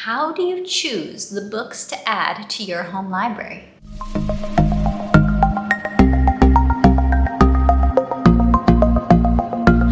How do you choose the books to add to your home library?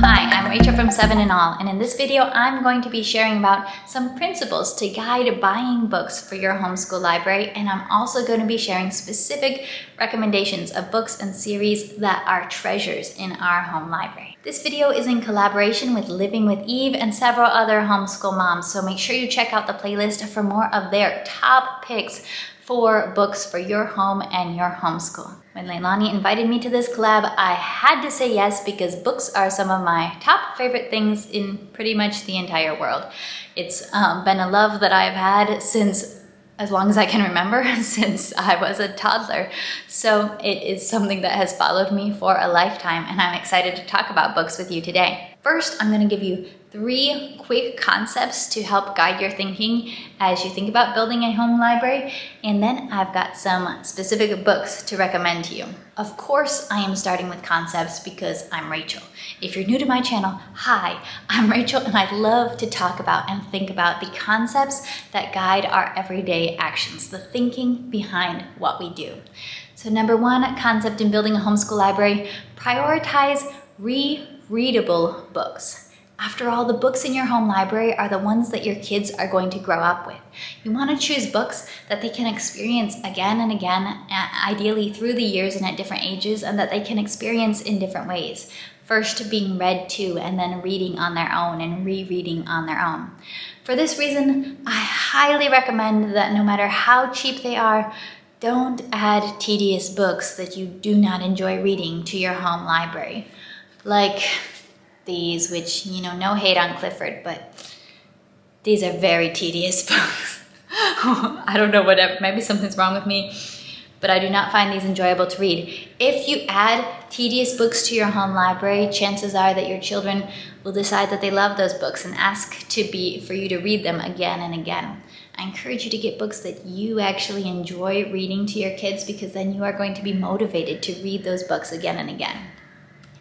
Hi, I'm Rachel from 7 in All, and in this video I'm going to be sharing about some principles to guide buying books for your homeschool library, and I'm also going to be sharing specific recommendations of books and series that are treasures in our home library. This video is in collaboration with Living with Eve and several other homeschool moms, so make sure you check out the playlist for more of their top picks for books for your home and your homeschool. When Leilani invited me to this collab, I had to say yes because books are some of my top favorite things in pretty much the entire world. It's been a love that I've had since as long as I can remember, since I was a toddler. So it is something that has followed me for a lifetime, and I'm excited to talk about books with you today. First, I'm going to give you 3 quick concepts to help guide your thinking as you think about building a home library, and then I've got some specific books to recommend to you. Of course, I am starting with concepts because I'm Rachel. If you're new to my channel, hi, I'm Rachel, and I love to talk about and think about the concepts that guide our everyday actions, the thinking behind what we do. So number 1 concept in building a homeschool library, prioritize re-readable books. After all, the books in your home library are the ones that your kids are going to grow up with. You want to choose books that they can experience again and again, ideally through the years and at different ages, and that they can experience in different ways. First being read to, and then reading on their own and rereading on their own. For this reason, I highly recommend that no matter how cheap they are, don't add tedious books that you do not enjoy reading to your home library. Like these, which, no hate on Clifford, but these are very tedious books. I don't know, maybe something's wrong with me, but I do not find these enjoyable to read. If you add tedious books to your home library, chances are that your children will decide that they love those books and ask for you to read them again and again. I encourage you to get books that you actually enjoy reading to your kids, because then you are going to be motivated to read those books again and again.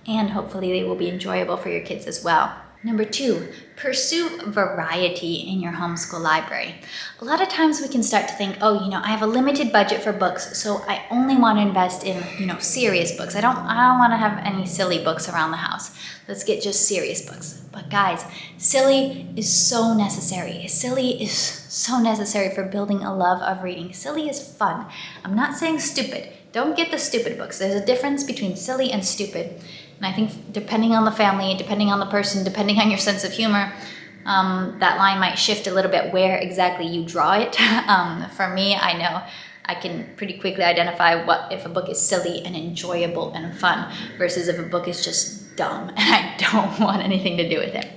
And hopefully they will be enjoyable for your kids as well. Number 2, pursue variety in your homeschool library. A lot of times we can start to think, I have a limited budget for books, so I only want to invest in, serious books. I don't want to have any silly books around the house. Let's get just serious books. But guys, silly is so necessary. Silly is so necessary for building a love of reading. Silly is fun. I'm not saying stupid. Don't get the stupid books. There's a difference between silly and stupid. And I think depending on the family, depending on the person, depending on your sense of humor, that line might shift a little bit where exactly you draw it. For me, I know I can pretty quickly identify if a book is silly and enjoyable and fun versus if a book is just dumb and I don't want anything to do with it.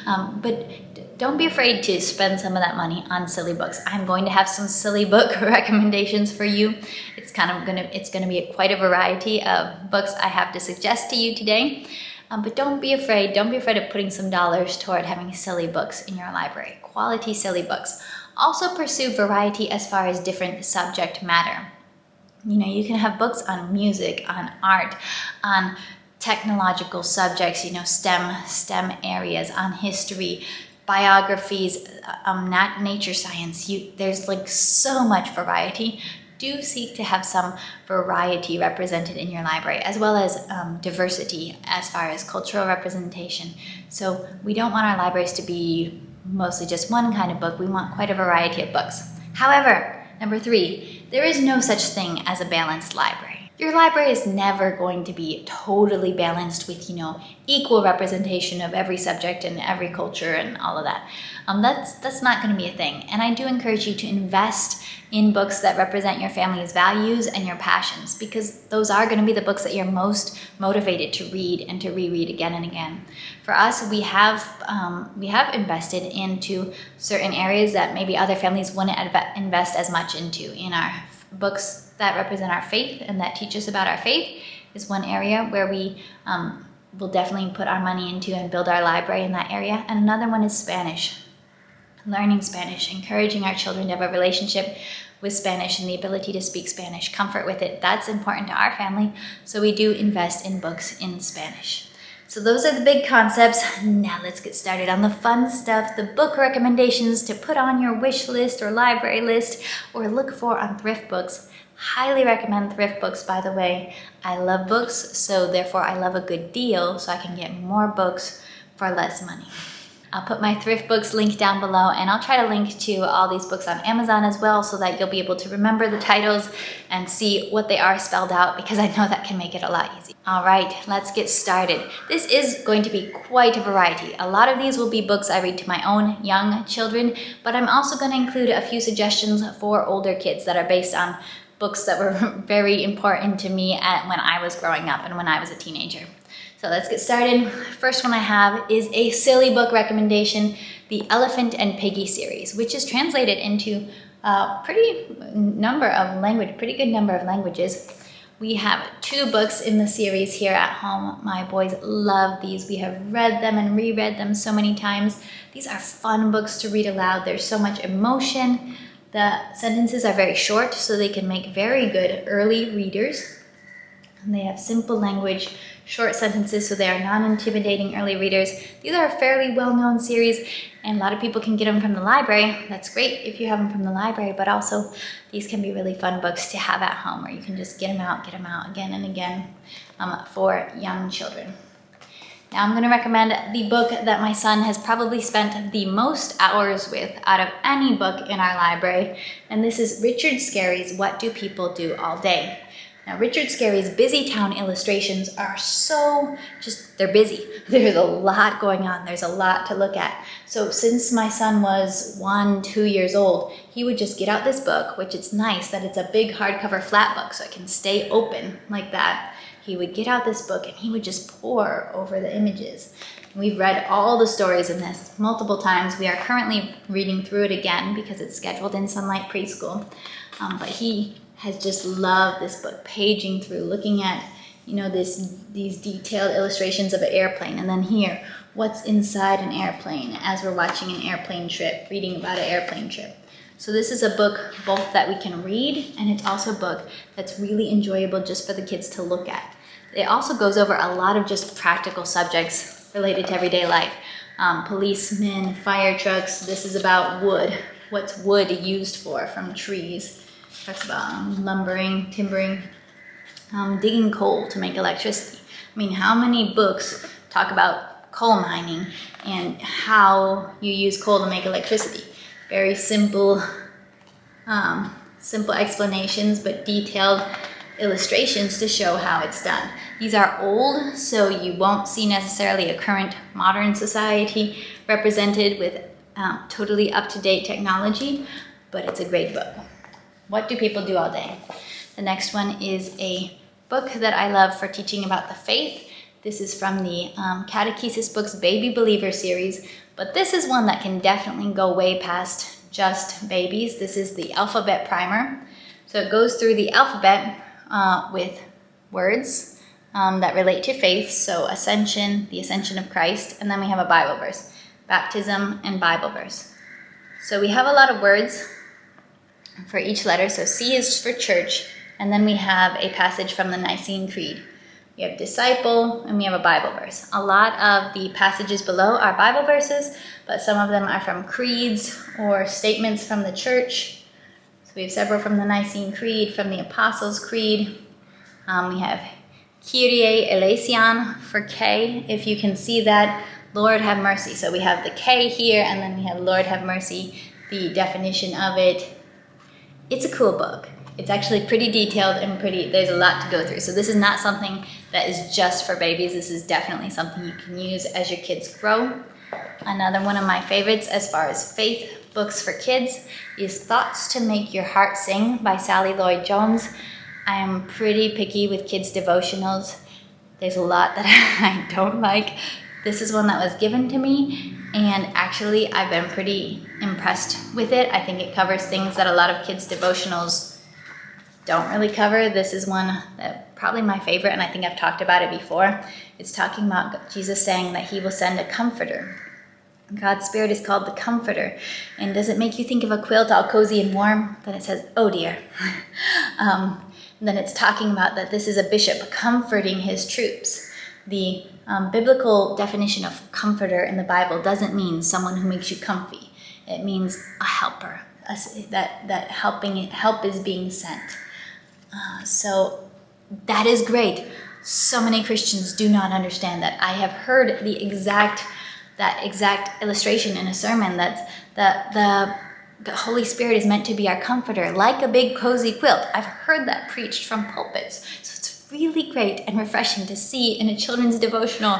But don't be afraid to spend some of that money on silly books. I'm going to have some silly book recommendations for you. It's gonna be quite a variety of books I have to suggest to you today. But don't be afraid. Don't be afraid of putting some dollars toward having silly books in your library. Quality silly books. Also pursue variety as far as different subject matter. You can have books on music, on art, on technological subjects, STEM areas, on history, biographies, nature science. There's like so much variety. Do seek to have some variety represented in your library, as well as diversity as far as cultural representation. So we don't want our libraries to be mostly just one kind of book. We want quite a variety of books. However, number 3, there is no such thing as a balanced library. Your library is never going to be totally balanced with, equal representation of every subject and every culture and all of that. That's not going to be a thing. And I do encourage you to invest in books that represent your family's values and your passions, because those are going to be the books that you're most motivated to read and to reread again and again. For us, we have invested into certain areas that maybe other families wouldn't invest as much into. In our books that represent our faith and that teach us about our faith is one area where we will definitely put our money into and build our library in that area. And another one is Spanish. Learning Spanish, encouraging our children to have a relationship with Spanish and the ability to speak Spanish, comfort with it. That's important to our family, so we do invest in books in Spanish. So those are the big concepts. Now let's get started on the fun stuff, the book recommendations to put on your wish list or library list or look for on thrift books. Highly recommend thrift books, by the way. I love books, so therefore I love a good deal so I can get more books for less money. I'll put my thrift books link down below, and I'll try to link to all these books on Amazon as well so that you'll be able to remember the titles and see what they are spelled out, because I know that can make it a lot easier. All right, let's get started. This is going to be quite a variety. A lot of these will be books I read to my own young children, but I'm also going to include a few suggestions for older kids that are based on books that were very important to me when I was growing up and when I was a teenager. So let's get started. First one I have is a silly book recommendation, the Elephant and Piggy series, which is translated into a pretty good number of languages. We have 2 books in the series here at home. My boys love these. We have read them and reread them so many times. These are fun books to read aloud. There's so much emotion. The sentences are very short, so they can make very good early readers. And they have simple language, short sentences, so they are non-intimidating early readers. These are a fairly well-known series, and a lot of people can get them from the library. That's great if you have them from the library, but also these can be really fun books to have at home, where you can just get them out again and again for young children. Now I'm going to recommend the book that my son has probably spent the most hours with out of any book in our library, and this is Richard Scarry's What Do People Do All Day? Now, Richard Scarry's busy town illustrations are they're busy. There's a lot going on. There's a lot to look at. So since my son was 2 years old, he would just get out this book, which it's nice that it's a big hardcover flat book, so it can stay open like that. He would get out this book and he would just pore over the images. We've read all the stories in this multiple times. We are currently reading through it again because it's scheduled in Sunlight Preschool. But he has just loved this book, paging through, looking at, these detailed illustrations of an airplane, and then here, what's inside an airplane as we're watching an airplane trip, reading about an airplane trip. So this is a book both that we can read, and it's also a book that's really enjoyable just for the kids to look at. It also goes over a lot of just practical subjects related to everyday life. Policemen, fire trucks. This is about wood. What's wood used for from trees? Talks about lumbering, timbering, digging coal to make electricity. I mean, how many books talk about coal mining and how you use coal to make electricity? Very simple explanations, but detailed illustrations to show how it's done. These are old, so you won't see necessarily a current modern society represented with totally up-to-date technology, but it's a great book. What Do People Do All Day? The next one is a book that I love for teaching about the faith. This is from the Catechesis Books Baby Believer series, but this is one that can definitely go way past just babies. This is the Alphabet Primer. So it goes through the alphabet with words that relate to faith, so ascension, the ascension of Christ, and then we have a Bible verse, baptism and Bible verse. So we have a lot of words for each letter. So C is for church, and then we have a passage from the Nicene Creed. We have disciple, and we have a Bible verse. A lot of the passages below are Bible verses, but some of them are from creeds or statements from the church. So we have several from the Nicene Creed, from the Apostles' Creed. We have Kyrie eleison for K, if you can see that, Lord have mercy. So we have the K here, and then we have Lord have mercy, the definition of it. It's a cool book. It's actually pretty detailed and there's a lot to go through. So this is not something that is just for babies. This is definitely something you can use as your kids grow. Another one of my favorites as far as faith books for kids is Thoughts to Make Your Heart Sing by Sally Lloyd Jones. I am pretty picky with kids' devotionals. There's a lot that I don't like. This is one that was given to me, and actually I've been pretty impressed with it. I think it covers things that a lot of kids' devotionals don't really cover. This is one that probably my favorite, and I think I've talked about it before. It's talking about Jesus saying that he will send a comforter. God's Spirit is called the Comforter. And does it make you think of a quilt all cozy and warm? Then it says, oh dear. Then it's talking about that this is a bishop comforting his troops. The biblical definition of comforter in the Bible doesn't mean someone who makes you comfy. It means a helper, that help is being sent. So that is great. So many Christians do not understand that. I have heard that exact illustration in a sermon, that the Holy Spirit is meant to be our comforter, like a big cozy quilt. I've heard that preached from pulpits. So it's really great and refreshing to see in a children's devotional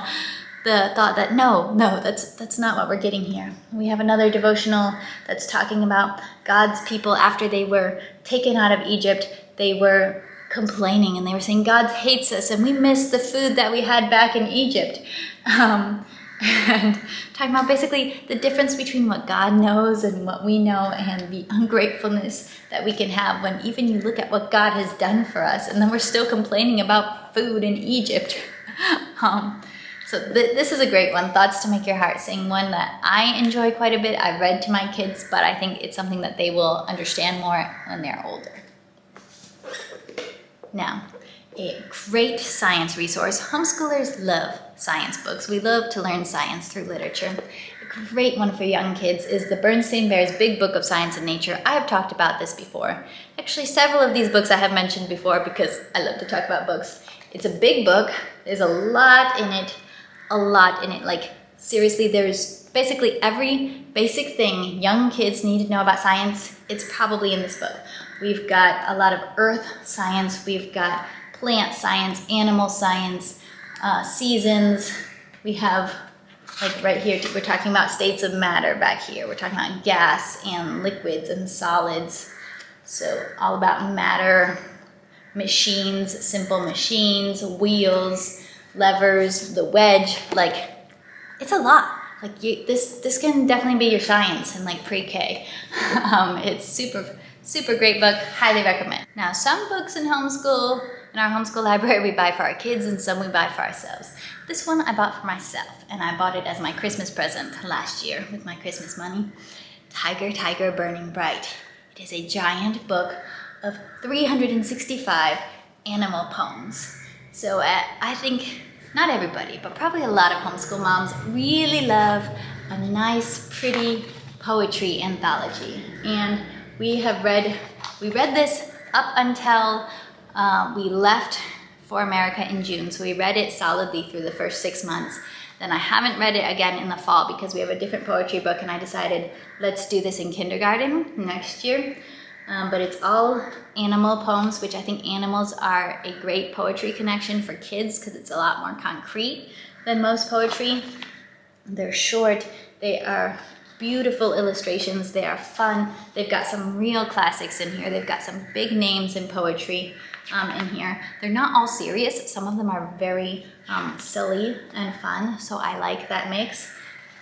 the thought that no, that's not what we're getting here. We have another devotional that's talking about God's people after they were taken out of Egypt. They were complaining and they were saying God hates us and we miss the food that we had back in Egypt. And talking about basically the difference between what God knows and what we know, and the ungratefulness that we can have when even you look at what God has done for us and then we're still complaining about food in Egypt. So this is a great one, Thoughts to Make Your Heart Sing, one that I enjoy quite a bit. I've read to my kids, but I think it's something that they will understand more when they're older. Now, a great science resource. Homeschoolers love science books. We love to learn science through literature. A great one for young kids is the Bernstein Bears Big Book of Science and Nature. I have talked about this before. Actually, several of these books I have mentioned before because I love to talk about books. It's a big book. There's a lot in it. Like, seriously, there's basically every basic thing young kids need to know about science. It's probably in this book. We've got a lot of earth science. We've got plant science, animal science, seasons. We have, like right here, we're talking about states of matter back here. We're talking about gas and liquids and solids. So all about matter, machines, simple machines, wheels, levers, the wedge. Like, it's a lot. Like, this can definitely be your science in like pre-K. It's super great book, highly recommend. Now, some books in our homeschool library we buy for our kids and some we buy for ourselves. This one I bought for myself, and I bought it as my Christmas present last year with my Christmas money. Tiger, Tiger, Burning Bright. It is a giant book of 365 animal poems. So I think not everybody, but probably a lot of homeschool moms really love a nice, pretty poetry anthology. And we read this up until we left for America in June. So we read it solidly through the first 6 months. Then I haven't read it again in the fall because we have a different poetry book, and I decided let's do this in kindergarten next year. But it's all animal poems, which I think animals are a great poetry connection for kids because it's a lot more concrete than most poetry. They're short, they are beautiful illustrations, they are fun, they've got some real classics in here, they've got some big names in poetry in here. They're not all serious, some of them are very silly and fun, so I like that mix.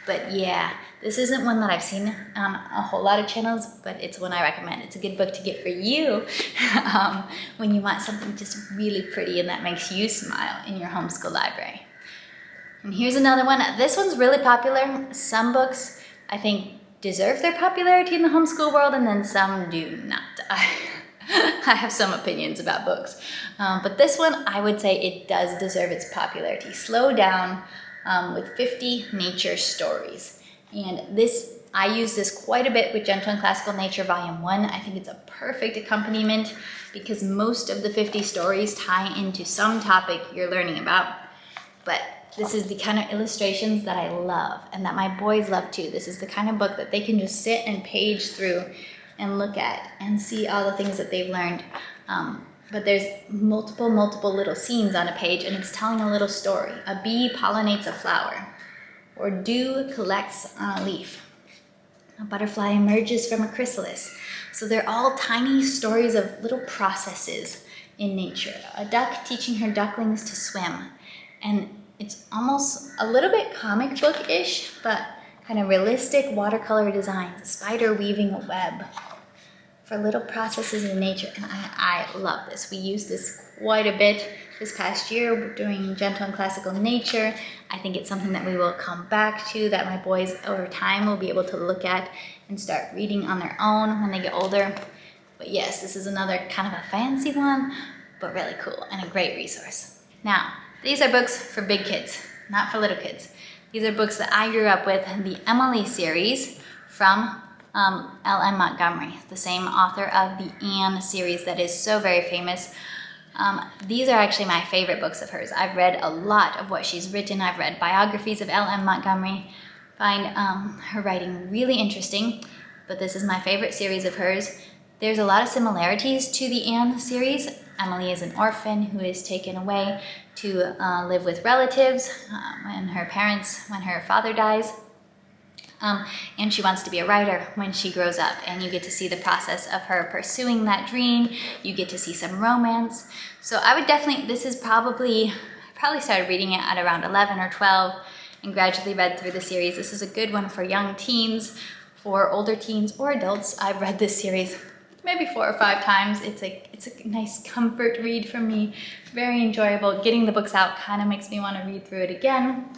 But yeah, this isn't one that I've seen on a whole lot of channels, but it's one I recommend. It's a good book to get for you when you want something just really pretty and that makes you smile in your homeschool library. And here's another one. This one's really popular. Some books, I think, deserve their popularity in the homeschool world, and then some do not. I have some opinions about books. But this one, I would say it does deserve its popularity. Slow Down with 50 Nature Stories. And this, I use this quite a bit with Gentle and Classical Nature Volume 1. I think it's a perfect accompaniment because most of the 50 stories tie into some topic you're learning about. But this is the kind of illustrations that I love and that my boys love too. This is the kind of book that they can just sit and page through and look at and see all the things that they've learned. But there's multiple little scenes on a page, and it's telling a little story. A bee pollinates a flower, or dew collects on a leaf. A butterfly emerges from a chrysalis. So they're all tiny stories of little processes in nature. A duck teaching her ducklings to swim. And it's almost a little bit comic book-ish, but kind of realistic watercolor designs. A spider weaving a web for little processes in nature. And I love this. We use this quite a bit this past year. We're doing Gentle and Classical Nature. I think it's something that we will come back to, that my boys over time will be able to look at and start reading on their own when they get older. But yes, this is another kind of a fancy one, but really cool and a great resource. Now, these are books for big kids. not for little kids. These are books that I grew up with, the Emily series from L.M. Montgomery, the same author of the Anne series that is so very famous. These are actually my favorite books of hers. I've read a lot of what she's written. I've read biographies of L.M. Montgomery. Find her writing really interesting, but this is my favorite series of hers. There's a lot of similarities to the Anne series. Emily is an orphan who is taken away to live with relatives when her father dies. And she wants to be a writer when she grows up, and you get to see the process of her pursuing that dream. You get to see some romance. So I would definitely, I probably started reading it at around 11 or 12 and gradually read through the series. This is a good one for young teens, for older teens or adults. I've read this series maybe 4 or 5 times. It's a nice comfort read for me, very enjoyable. Getting the books out kind of makes me want to read through it again.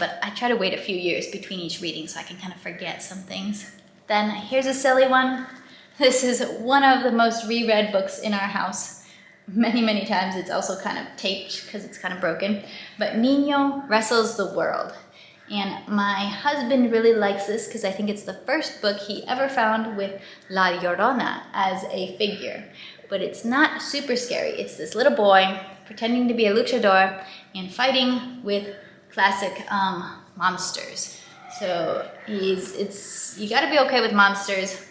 But I try to wait a few years between each reading so I can kind of forget some things. Then here's a silly one. This is one of the most reread books in our house. Many, many times. It's also kind of taped because it's kind of broken. But Niño Wrestles the World. And my husband really likes this because I think it's the first book he ever found with La Llorona as a figure. But it's not super scary. It's this little boy pretending to be a luchador and fighting with classic monsters. So you gotta be okay with monsters.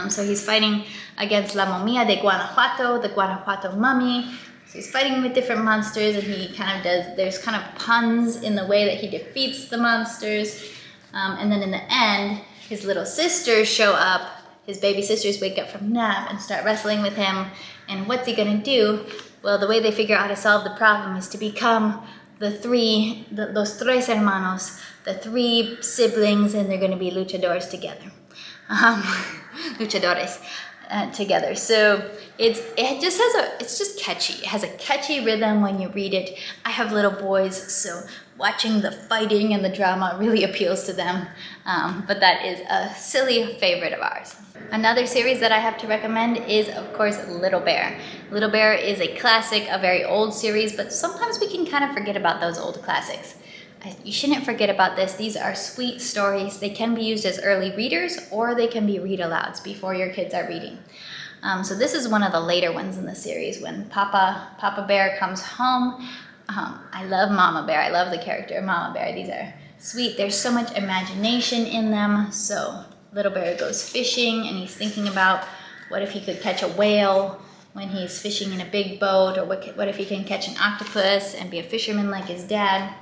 So he's fighting against La Momia de Guanajuato, the Guanajuato mummy. So he's fighting with different monsters, and he kind of there's kind of puns in the way that he defeats the monsters. And then in the end, his little sisters show up. His baby sisters wake up from nap and start wrestling with him. And what's he gonna do? Well, the way they figure out how to solve the problem is to become los tres hermanos, the 3 siblings, and they're going to be luchadores together. Luchadores together. So it's just catchy. It has a catchy rhythm when you read it. I have little boys, so watching the fighting and the drama really appeals to them. But that is a silly favorite of ours. Another series that I have to recommend is, of course, Little Bear. Little Bear is a classic, a very old series, but sometimes we can kind of forget about those old classics. You shouldn't forget about this. These are sweet stories. They can be used as early readers, or they can be read-alouds before your kids are reading. So this is one of the later ones in the series when Papa Bear comes home. I love Mama Bear. I love the character of Mama Bear. These are sweet. There's so much imagination in them. So Little Bear goes fishing, and he's thinking about what if he could catch a whale when he's fishing in a big boat, or what if he can catch an octopus and be a fisherman like his dad.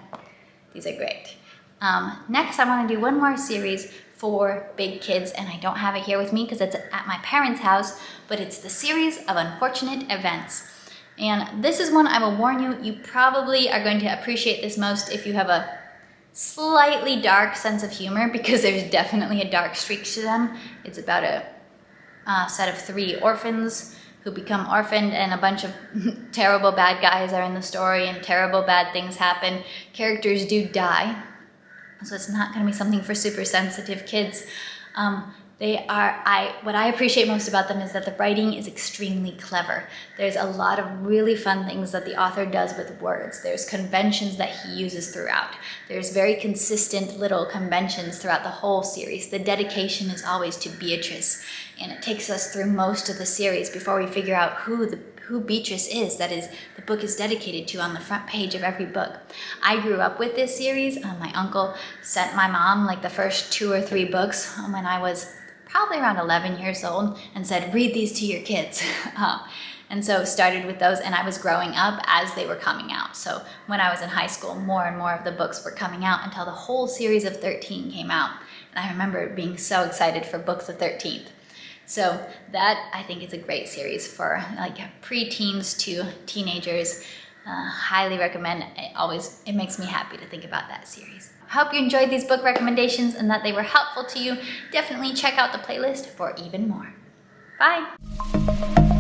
These are great. Next, I want to do one more series for big kids, and I don't have it here with me because it's at my parents' house, but it's the series of Unfortunate Events. And this is one I will warn you, you probably are going to appreciate this most if you have a slightly dark sense of humor, because there's definitely a dark streak to them. It's about a set of 3 orphans who become orphaned, and a bunch of terrible bad guys are in the story, and terrible bad things happen. Characters do die, so it's not going to be something for super sensitive kids. What I appreciate most about them is that the writing is extremely clever. There's a lot of really fun things that the author does with words. There's conventions that he uses throughout. There's very consistent little conventions throughout the whole series. The dedication is always to Beatrice, and it takes us through most of the series before we figure out who Beatrice is. That is, the book is dedicated to on the front page of every book. I grew up with this series. My uncle sent my mom like the first 2 or 3 books when I was probably around 11 years old, and said, read these to your kids. And so started with those, and I was growing up as they were coming out. So when I was in high school, more and more of the books were coming out until the whole series of 13 came out. And I remember being so excited for books of 13th. So that, I think, is a great series for like pre-teens to teenagers. Highly recommend. It makes me happy to think about that series. I hope you enjoyed these book recommendations and that they were helpful to you. Definitely check out the playlist for even more. Bye!